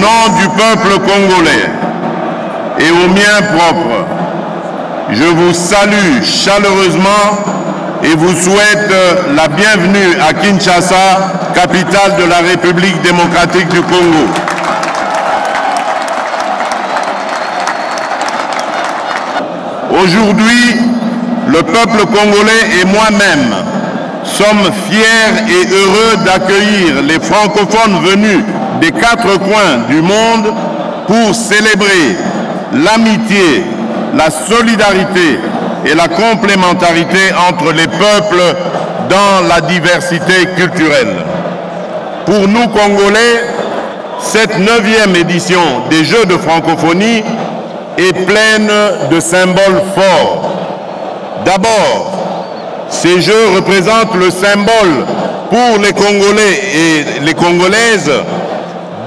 nom du peuple congolais et au mien propre, je vous salue chaleureusement et vous souhaite la bienvenue à Kinshasa, capitale de la République démocratique du Congo. Aujourd'hui, le peuple congolais et moi-même sommes fiers et heureux d'accueillir les francophones venus des 4 coins du monde pour célébrer l'amitié, la solidarité et la complémentarité entre les peuples dans la diversité culturelle. Pour nous, Congolais, cette 9e édition des Jeux de francophonie est pleine de symboles forts. D'abord, ces Jeux représentent le symbole pour les Congolais et les Congolaises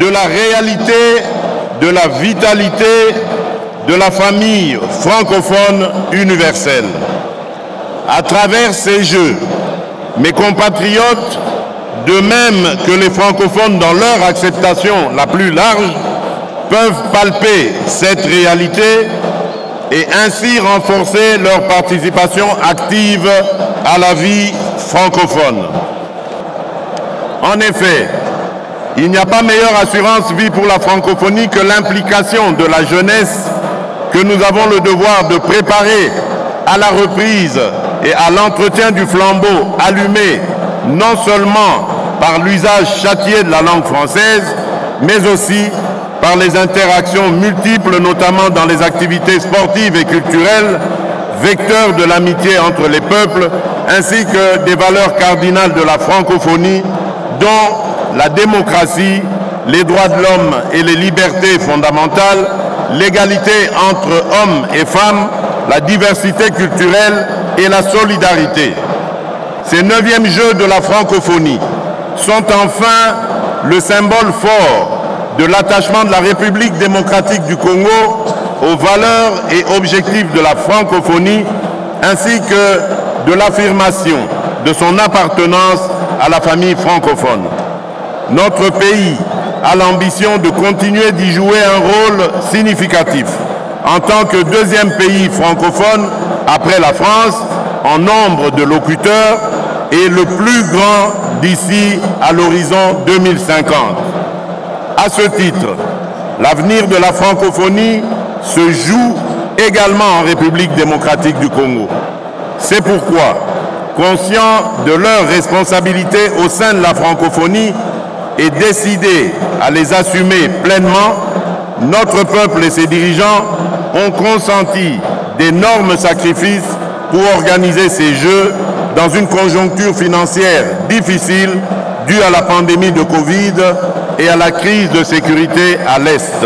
de la réalité, de la vitalité de la famille francophone universelle. À travers ces Jeux, mes compatriotes, de même que les francophones dans leur acceptation la plus large, peuvent palper cette réalité et ainsi renforcer leur participation active à la vie francophone. En effet, il n'y a pas meilleure assurance vie pour la francophonie que l'implication de la jeunesse que nous avons le devoir de préparer à la reprise et à l'entretien du flambeau allumé non seulement par l'usage châtié de la langue française, mais aussi par les interactions multiples, notamment dans les activités sportives et culturelles, vecteurs de l'amitié entre les peuples, ainsi que des valeurs cardinales de la francophonie, dont la démocratie, les droits de l'homme et les libertés fondamentales, l'égalité entre hommes et femmes, la diversité culturelle et la solidarité. Ces 9e Jeux de la francophonie sont enfin le symbole fort de l'attachement de la République démocratique du Congo aux valeurs et objectifs de la francophonie, ainsi que de l'affirmation de son appartenance à la famille francophone. Notre pays a l'ambition de continuer d'y jouer un rôle significatif en tant que 2e pays francophone après la France en nombre de locuteurs et le plus grand d'ici à l'horizon 2050. À ce titre, l'avenir de la francophonie se joue également en République démocratique du Congo. C'est pourquoi, conscient de leurs responsabilités au sein de la francophonie et décidé à les assumer pleinement, notre peuple et ses dirigeants ont consenti d'énormes sacrifices pour organiser ces Jeux dans une conjoncture financière difficile due à la pandémie de Covid et à la crise de sécurité à l'Est.